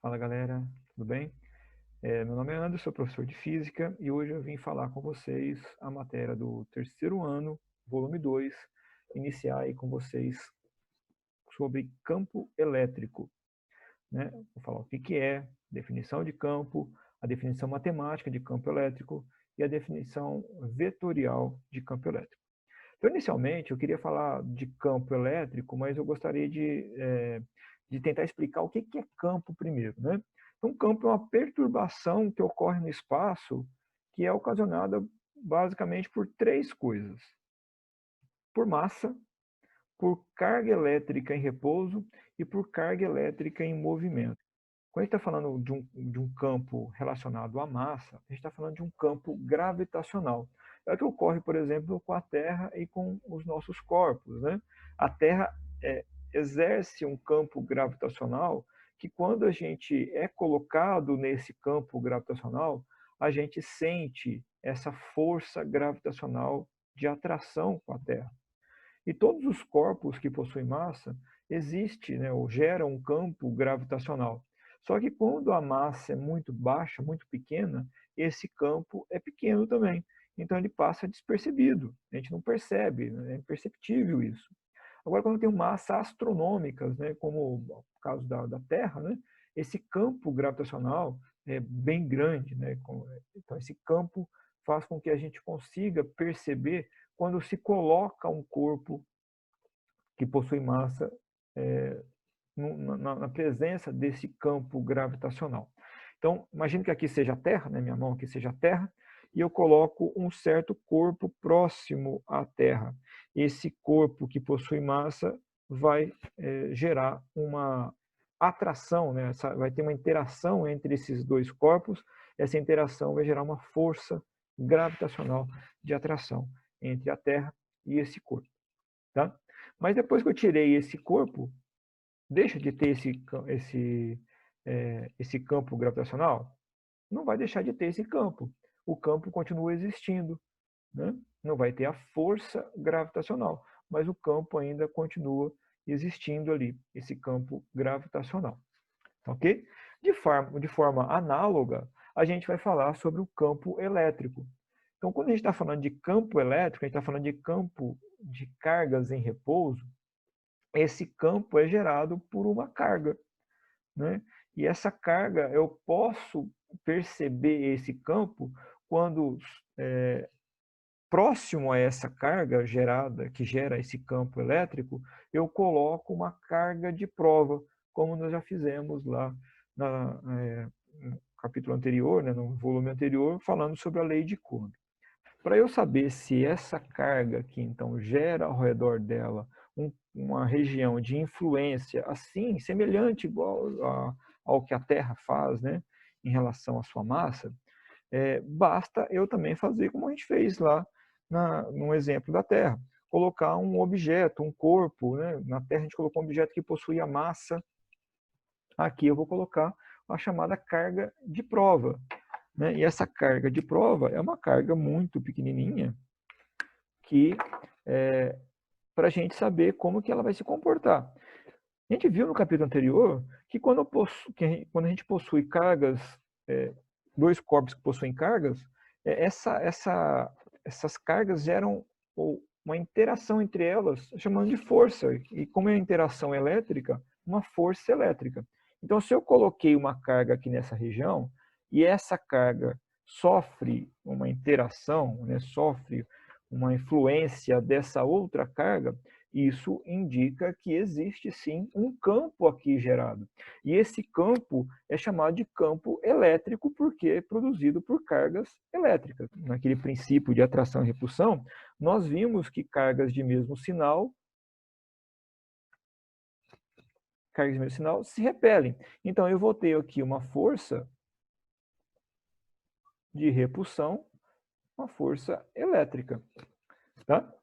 Fala galera, tudo bem? Meu nome é Anderson, sou professor de Física e hoje eu vim falar com vocês a matéria do terceiro ano, volume 2, iniciar aí com vocês sobre campo elétrico, né? Vou falar o que é, definição de campo, a definição matemática de campo elétrico e a definição vetorial de campo elétrico. Então, inicialmente, eu queria falar de campo elétrico, mas eu gostaria de tentar explicar o que é campo primeiro, né? Então, campo é uma perturbação que ocorre no espaço que é ocasionada basicamente por três coisas: por massa, por carga elétrica em repouso e por carga elétrica em movimento. Quando a gente está falando de um campo relacionado à massa, a gente está falando de um campo gravitacional. É o que ocorre, por exemplo, com a Terra e com os nossos corpos, né? A Terra exerce um campo gravitacional que, quando a gente é colocado nesse campo gravitacional, a gente sente essa força gravitacional de atração com a Terra. E todos os corpos que possuem massa existe, né, ou geram um campo gravitacional. Só que quando a massa é muito baixa, muito pequena, esse campo é pequeno também. Então ele passa despercebido. A gente não percebe, né? É imperceptível isso. Agora, quando tem massa astronômicas, né, como o caso da Terra, né, esse campo gravitacional é bem grande, né? Então esse campo faz com que a gente consiga perceber quando se coloca um corpo que possui massa na presença desse campo gravitacional. Então, imagine que aqui seja a Terra, né, minha mão aqui seja a Terra, e eu coloco um certo corpo próximo à Terra. Esse corpo que possui massa vai gerar uma atração, né? Vai ter uma interação entre esses dois corpos. Essa interação vai gerar uma força gravitacional de atração entre a Terra e esse corpo. Tá? Mas depois que eu tirei esse corpo, deixa de ter esse campo gravitacional? Não vai deixar de ter esse campo. O campo continua existindo, né? Não vai ter a força gravitacional, mas o campo ainda continua existindo ali, esse campo gravitacional. Ok? De forma análoga, a gente vai falar sobre o campo elétrico. Então, quando a gente está falando de campo elétrico, a gente está falando de campo de cargas em repouso. Esse campo é gerado por uma carga, né? E essa carga, eu posso perceber esse campo quando próximo a essa carga gerada, que gera esse campo elétrico, eu coloco uma carga de prova, como nós já fizemos lá no capítulo anterior, né, no volume anterior, falando sobre a lei de Coulomb. Para eu saber se essa carga que então gera ao redor dela uma região de influência assim, semelhante igual ao que a Terra faz, né, em relação à sua massa, basta eu também fazer como a gente fez lá no exemplo da Terra. Colocar um objeto, um corpo, né? Na Terra a gente colocou um objeto que possuía massa. Aqui eu vou colocar a chamada carga de prova, né? E essa carga de prova é uma carga muito pequenininha que para a gente saber como que ela vai se comportar. A gente viu no capítulo anterior que quando a gente possui cargas, dois corpos que possuem cargas, essas cargas geram uma interação entre elas, chamando de força. E como é a interação elétrica, uma força elétrica. Então, se eu coloquei uma carga aqui nessa região, e essa carga sofre uma interação, né, sofre uma influência dessa outra carga, isso indica que existe sim um campo aqui gerado. E esse campo é chamado de campo elétrico porque é produzido por cargas elétricas. Naquele princípio de atração e repulsão, nós vimos que cargas de mesmo sinal se repelem. Então eu vou ter aqui uma força de repulsão, uma força elétrica. Tá?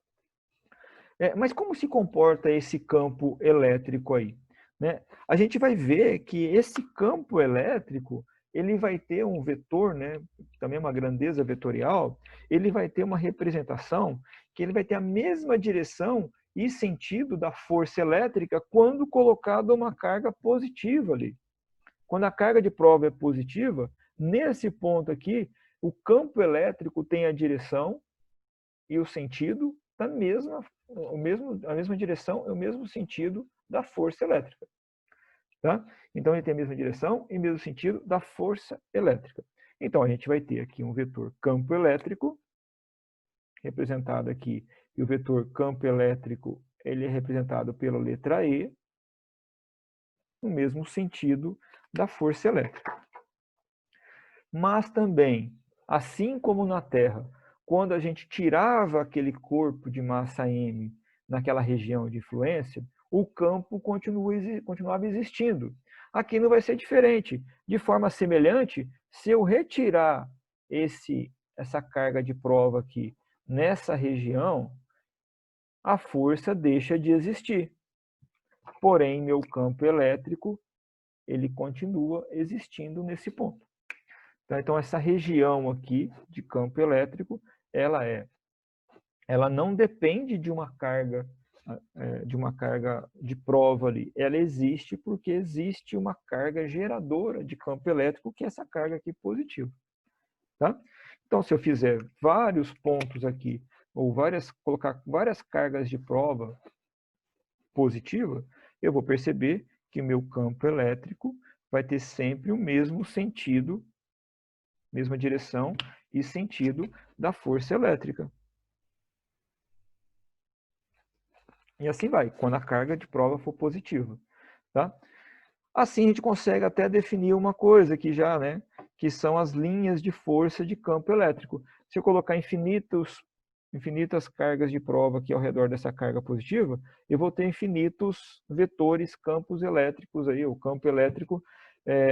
Mas como se comporta esse campo elétrico aí? Né? A gente vai ver que esse campo elétrico ele vai ter um vetor, né, também uma grandeza vetorial, ele vai ter uma representação que ele vai ter a mesma direção e sentido da força elétrica quando colocada uma carga positiva ali. Quando a carga de prova é positiva, nesse ponto aqui, o campo elétrico tem a direção e o sentido da a mesma direção e o mesmo sentido da força elétrica. Tá? Então, ele tem a mesma direção e o mesmo sentido da força elétrica. Então, a gente vai ter aqui um vetor campo elétrico, representado aqui, e o vetor campo elétrico ele é representado pela letra E, no mesmo sentido da força elétrica. Mas também, assim como na Terra, quando a gente tirava aquele corpo de massa M naquela região de influência, o campo continuava existindo. Aqui não vai ser diferente. De forma semelhante, se eu retirar essa carga de prova aqui nessa região, a força deixa de existir. Porém, meu campo elétrico, ele continua existindo nesse ponto. Então, essa região aqui de campo elétrico, ela não depende de uma carga de prova ali. Ela existe porque existe uma carga geradora de campo elétrico, que é essa carga aqui positiva. Tá? Então, se eu fizer vários pontos aqui, ou colocar várias cargas de prova positiva, eu vou perceber que meu campo elétrico vai ter sempre o mesmo sentido, mesma direção e sentido da força elétrica. E assim vai, quando a carga de prova for positiva. Tá? Assim a gente consegue até definir uma coisa aqui já, né? Que são as linhas de força de campo elétrico. Se eu colocar infinitas cargas de prova aqui ao redor dessa carga positiva, eu vou ter infinitos vetores, campos elétricos aí, o campo elétrico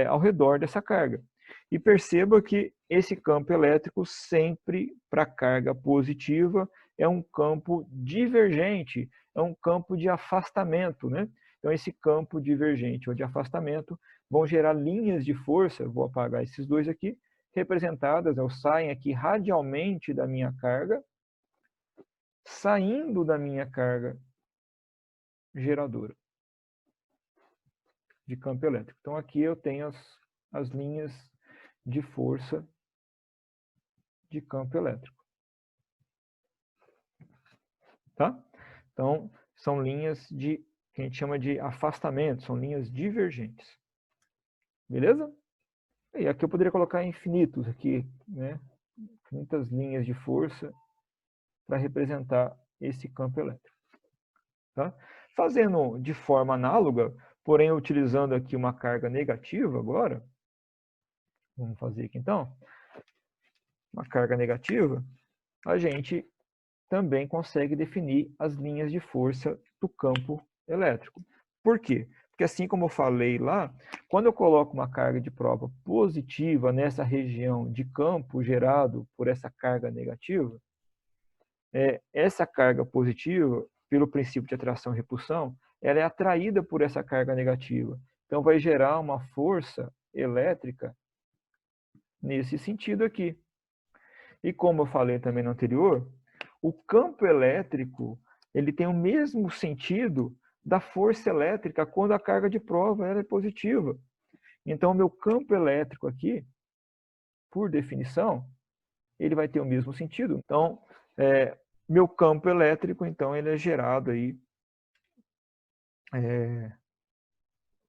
ao redor dessa carga. E perceba que esse campo elétrico sempre para carga positiva é um campo divergente, é um campo de afastamento, né? Então, esse campo divergente ou de afastamento vão gerar linhas de força, vou apagar esses dois aqui, representadas, saem aqui radialmente da minha carga, saindo da minha carga geradora de campo elétrico. Então, aqui eu tenho as linhas de força de campo elétrico. Tá? Então, são linhas que a gente chama de afastamento, são linhas divergentes. Beleza? E aqui eu poderia colocar infinitos aqui, né? Infinitas linhas de força para representar esse campo elétrico. Tá? Fazendo de forma análoga, porém utilizando aqui uma carga negativa agora, vamos fazer aqui então, uma carga negativa, a gente também consegue definir as linhas de força do campo elétrico. Por quê? Porque assim como eu falei lá, quando eu coloco uma carga de prova positiva nessa região de campo gerado por essa carga negativa, essa carga positiva, pelo princípio de atração e repulsão, ela é atraída por essa carga negativa. Então, vai gerar uma força elétrica nesse sentido aqui. E como eu falei também no anterior, o campo elétrico ele tem o mesmo sentido da força elétrica quando a carga de prova é positiva. Então, o meu campo elétrico aqui, por definição, ele vai ter o mesmo sentido. Então, meu campo elétrico, então, ele é gerado aí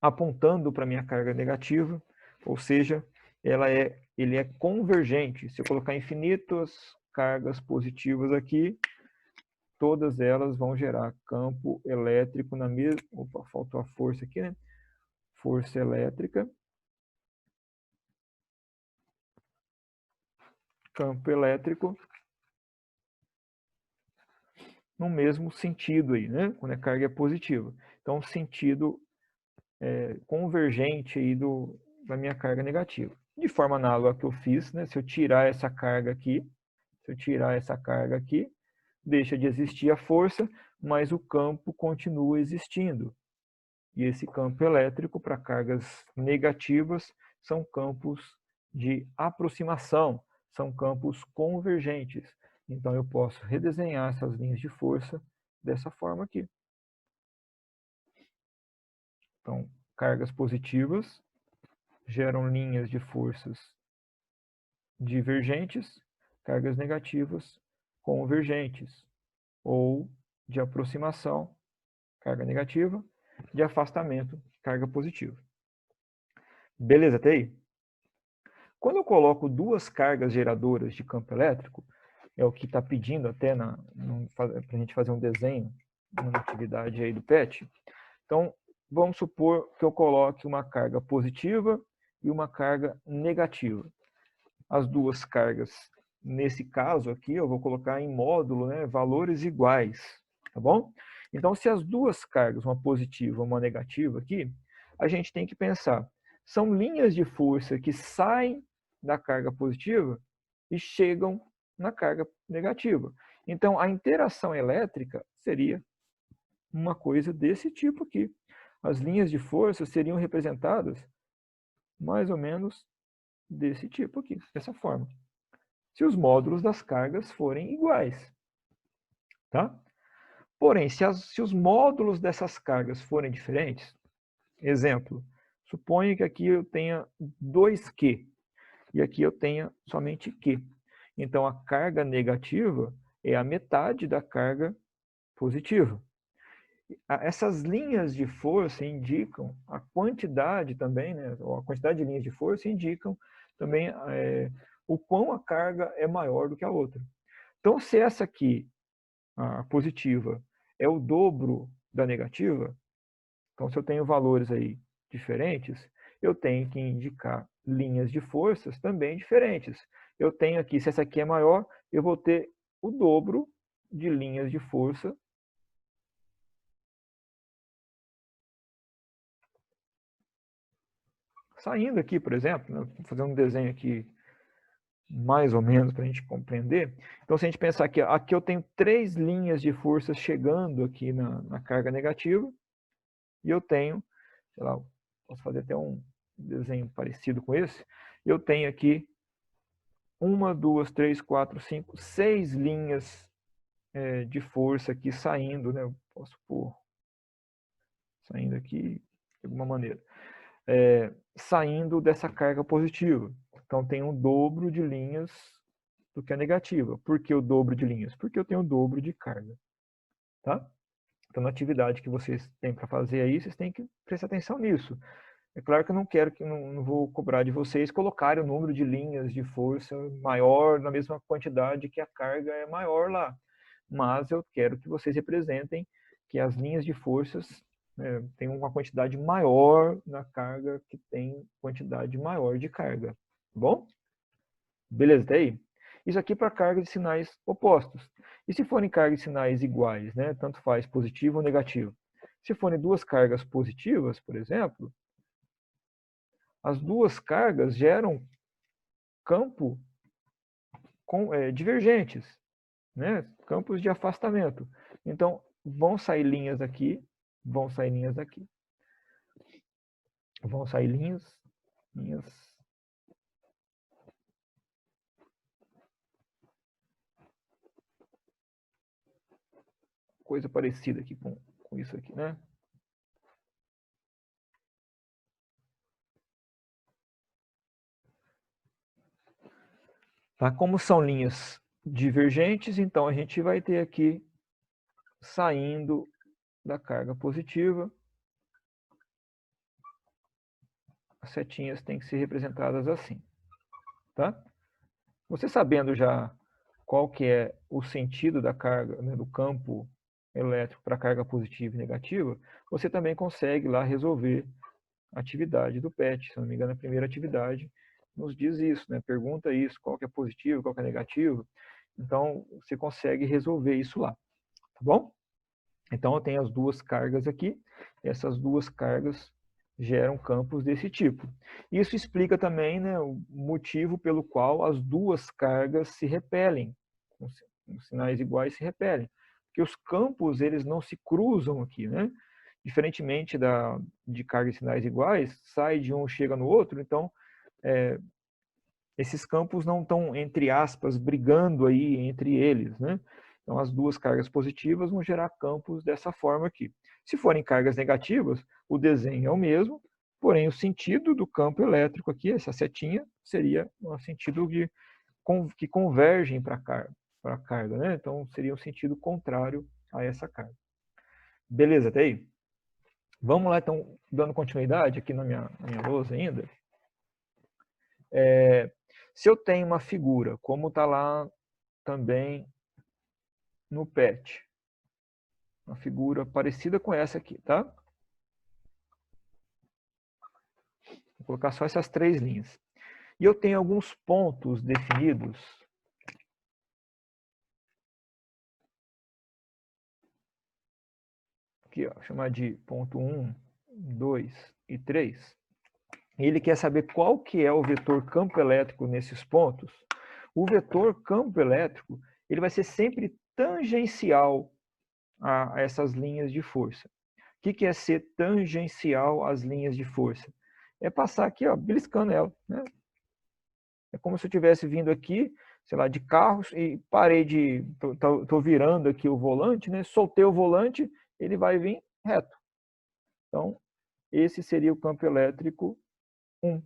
apontando para a minha carga negativa, ou seja, ele é convergente. Se eu colocar infinitas cargas positivas aqui, todas elas vão gerar campo elétrico na mesma... Opa, faltou a força aqui, né? Força elétrica. Campo elétrico no mesmo sentido aí, né? Quando a carga é positiva. Então, sentido convergente aí da minha carga negativa. De forma análoga que eu fiz, né? Se eu tirar essa carga aqui, deixa de existir a força, mas o campo continua existindo. E esse campo elétrico, para cargas negativas, são campos de aproximação, são campos convergentes. Então, eu posso redesenhar essas linhas de força dessa forma aqui. Então, cargas positivas geram linhas de forças divergentes, cargas negativas convergentes, ou de aproximação, carga negativa, de afastamento, carga positiva. Beleza até aí? Quando eu coloco duas cargas geradoras de campo elétrico, é o que está pedindo até para a gente fazer um desenho numa atividade aí do PET. Então, vamos supor que eu coloque uma carga positiva e uma carga negativa. As duas cargas, nesse caso aqui, eu vou colocar em módulo, né, valores iguais, tá bom? Então, se as duas cargas, uma positiva e uma negativa aqui, a gente tem que pensar, são linhas de força que saem da carga positiva e chegam na carga negativa. Então, a interação elétrica seria uma coisa desse tipo aqui. As linhas de força seriam representadas mais ou menos desse tipo aqui, dessa forma. Se os módulos das cargas forem iguais, tá? Porém, se os módulos dessas cargas forem diferentes, exemplo, suponha que aqui eu tenha 2Q e aqui eu tenha somente Q. Então, a carga negativa é a metade da carga positiva. Essas linhas de força indicam a quantidade também, né, ou a quantidade de linhas de força indicam também o quão a carga é maior do que a outra. Então, se essa aqui, a positiva, é o dobro da negativa, então se eu tenho valores aí diferentes, eu tenho que indicar linhas de forças também diferentes. Eu tenho aqui, se essa aqui é maior, eu vou ter o dobro de linhas de força saindo aqui, por exemplo, né, vou fazer um desenho aqui mais ou menos para a gente compreender. Então, se a gente pensar que aqui eu tenho 3 linhas de forças chegando aqui na carga negativa, e eu tenho, sei lá, posso fazer até um desenho parecido com esse, eu tenho aqui 1, 2, 3, 4, 5, 6 linhas de força aqui saindo, né? Eu posso pôr saindo aqui de alguma maneira. Saindo dessa carga positiva. Então, tem um dobro de linhas do que a negativa. Por que o dobro de linhas? Porque eu tenho o dobro de carga. Tá? Então, na atividade que vocês têm para fazer aí, vocês têm que prestar atenção nisso. É claro que eu não quero, não vou cobrar de vocês colocarem o número de linhas de força maior na mesma quantidade que a carga é maior lá. Mas eu quero que vocês representem que as linhas de forças tem uma quantidade maior na carga que tem quantidade maior de carga. Tá bom? Beleza, até aí? Isso aqui para carga de sinais opostos. E se forem cargas de sinais iguais, né? Tanto faz positivo ou negativo. Se forem duas cargas positivas, por exemplo, as duas cargas geram campo divergentes, né? Campos de afastamento. Então, vão sair linhas daqui, vão sair linhas daqui. Vão sair linhas. Coisa parecida aqui com isso aqui, né? Tá? Como são linhas divergentes, então a gente vai ter aqui saindo da carga positiva. As setinhas têm que ser representadas assim. Tá? Você sabendo já qual que é o sentido da carga, né, do campo elétrico para carga positiva e negativa, você também consegue lá resolver a atividade do PET. Se não me engano, a primeira atividade nos diz isso, né? Pergunta isso, qual que é positivo, qual que é negativo. Então, você consegue resolver isso lá, tá bom? Então, eu tenho as duas cargas aqui, essas duas cargas geram campos desse tipo. Isso explica também, né, o motivo pelo qual as duas cargas se repelem, com sinais iguais se repelem, porque os campos eles não se cruzam aqui, né? Diferentemente de cargas e sinais iguais, sai de um, chega no outro, então esses campos não estão, entre aspas, brigando aí entre eles, né? Então, as duas cargas positivas vão gerar campos dessa forma aqui. Se forem cargas negativas, o desenho é o mesmo, porém o sentido do campo elétrico aqui, essa setinha, seria um sentido que convergem para a carga, né? Então seria um sentido contrário a essa carga. Beleza, até aí? Vamos lá, então, dando continuidade aqui na minha lousa ainda. Se eu tenho uma figura, como está lá também no PET, uma figura parecida com essa aqui, tá? Vou colocar só essas 3 linhas. E eu tenho alguns pontos definidos. Aqui, ó, chamar de ponto 1, 2 e 3. Ele quer saber qual que é o vetor campo elétrico nesses pontos. O vetor campo elétrico, ele vai ser sempre tangencial a essas linhas de força. O que é ser tangencial às linhas de força? É passar aqui, ó, beliscando ela, né? É como se eu tivesse vindo aqui, sei lá, de carros e parei de... Tô virando aqui o volante, né? Soltei o volante, ele vai vir reto. Então, esse seria o campo elétrico 1.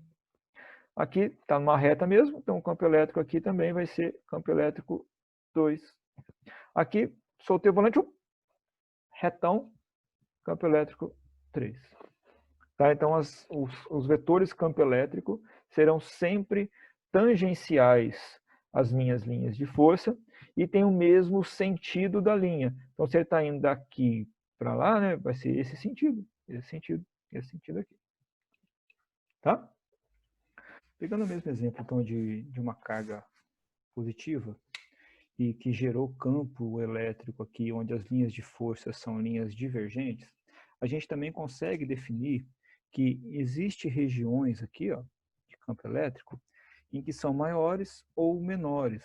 Aqui está numa reta mesmo, então o campo elétrico aqui também vai ser campo elétrico 2. Aqui, soltei o volante, retão, campo elétrico 3. Tá? Então, os vetores campo elétrico serão sempre tangenciais às minhas linhas de força e tem o mesmo sentido da linha. Então, se ele está indo daqui para lá, né, vai ser esse sentido aqui. Tá? Pegando o mesmo exemplo então, de uma carga positiva e que gerou campo elétrico aqui, onde as linhas de força são linhas divergentes, a gente também consegue definir que existe regiões aqui, ó, de campo elétrico, em que são maiores ou menores.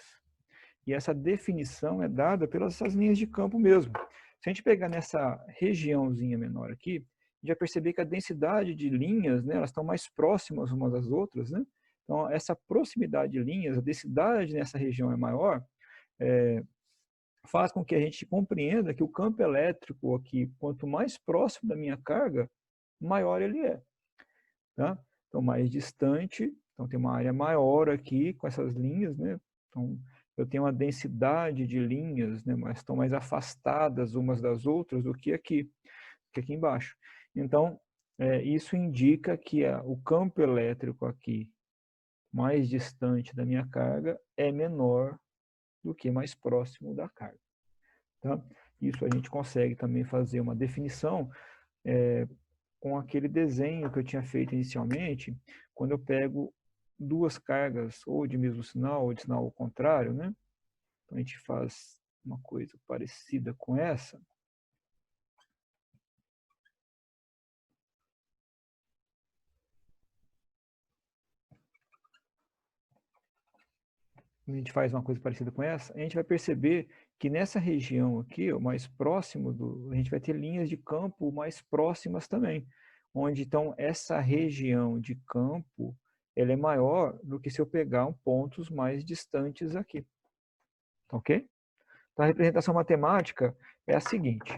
E essa definição é dada pelas essas linhas de campo mesmo. Se a gente pegar nessa regiãozinha menor aqui, a gente vai perceber que a densidade de linhas, né, elas estão mais próximas umas das outras, né? Então, essa proximidade de linhas, a densidade nessa região é maior, faz com que a gente compreenda que o campo elétrico aqui, quanto mais próximo da minha carga, maior ele é. Tá? Então, mais distante, então tem uma área maior aqui com essas linhas, né? Então, eu tenho uma densidade de linhas, né? Mas estão mais afastadas umas das outras do que aqui embaixo. Então, isso indica que o campo elétrico aqui, mais distante da minha carga, é menor do que mais próximo da carga. Tá? Isso a gente consegue também fazer uma definição com aquele desenho que eu tinha feito inicialmente, quando eu pego duas cargas, ou de mesmo sinal, ou de sinal ao contrário, né? Então a gente faz uma coisa parecida com essa. A gente faz uma coisa parecida com essa, a gente vai perceber que nessa região aqui, o mais próximo a gente vai ter linhas de campo mais próximas também, onde então essa região de campo, ela é maior do que se eu pegar pontos mais distantes aqui. Ok? Então a representação matemática é a seguinte: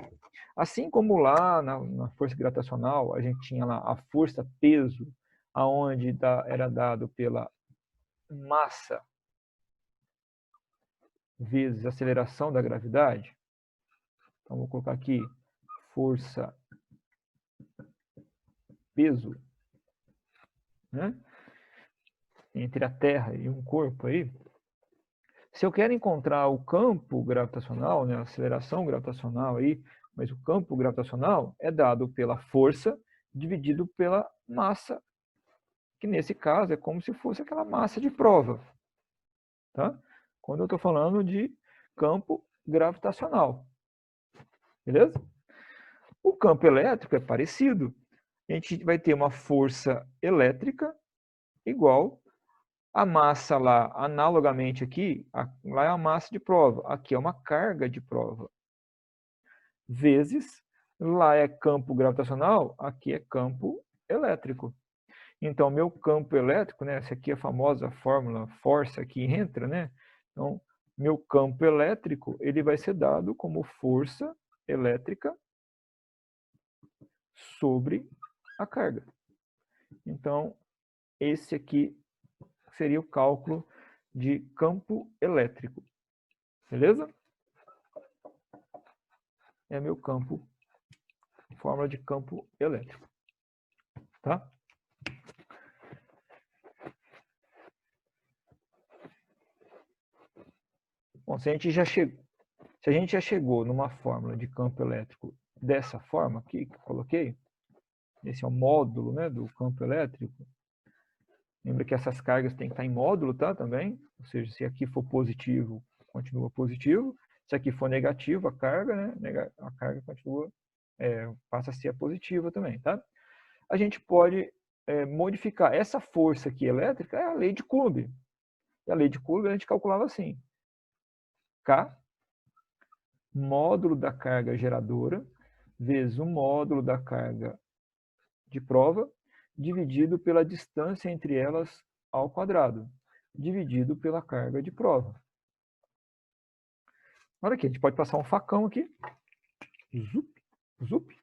assim como lá na força gravitacional, a gente tinha lá a força-peso, aonde era dado pela massa vezes a aceleração da gravidade. Então, vou colocar aqui força, peso, né? Entre a Terra e um corpo aí. Se eu quero encontrar o campo gravitacional, né, a aceleração gravitacional aí, mas o campo gravitacional é dado pela força dividido pela massa, que nesse caso é como se fosse aquela massa de prova. Tá? Quando eu estou falando de campo gravitacional. Beleza? O campo elétrico é parecido. A gente vai ter uma força elétrica igual a massa lá, analogamente aqui, lá é a massa de prova, aqui é uma carga de prova. Vezes, lá é campo gravitacional, aqui é campo elétrico. Então, meu campo elétrico, né, essa aqui é a famosa fórmula força que entra, né? Então, meu campo elétrico, ele vai ser dado como força elétrica sobre a carga. Então, esse aqui seria o cálculo de campo elétrico. Beleza? É meu campo, fórmula de campo elétrico. Tá? Bom, se a gente já chegou numa fórmula de campo elétrico dessa forma aqui que eu coloquei, esse é o módulo, né, do campo elétrico. Lembra que essas cargas têm que estar em módulo, tá, também? Ou seja, se aqui for positivo, continua positivo. Se aqui for negativo, a carga, né, a carga continua, passa a ser a positiva também, tá? A gente pode modificar essa força aqui elétrica, é a lei de Coulomb. E a lei de Coulomb a gente calculava assim: K, módulo da carga geradora, vezes o módulo da carga de prova, dividido pela distância entre elas ao quadrado, dividido pela carga de prova. Olha aqui, a gente pode passar um facão aqui, zup, zup,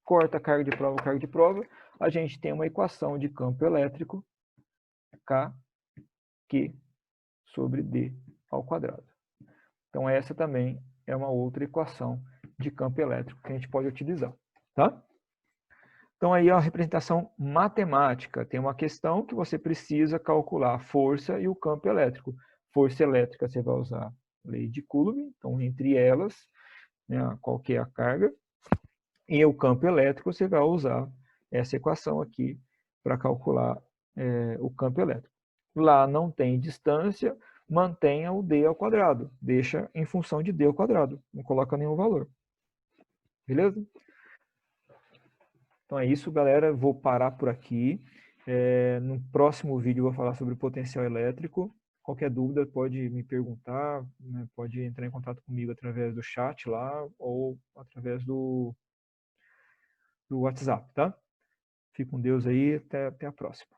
corta a carga de prova, a gente tem uma equação de campo elétrico, KQ sobre D ao quadrado. Então essa também é uma outra equação de campo elétrico que a gente pode utilizar, tá? Então aí a representação matemática, tem uma questão que você precisa calcular a força e o campo elétrico. Força elétrica você vai usar a lei de Coulomb, então entre elas, né, qual que é a carga, e o campo elétrico você vai usar essa equação aqui para calcular o campo elétrico. Lá não tem distância, mantenha o d ao quadrado, deixa em função de d ao quadrado, não coloca nenhum valor. Beleza? Então é isso, galera. Vou parar por aqui. No próximo vídeo eu vou falar sobre potencial elétrico. Qualquer dúvida pode me perguntar, né? Pode entrar em contato comigo através do chat lá ou através do WhatsApp, tá? Fique com Deus aí, até a próxima.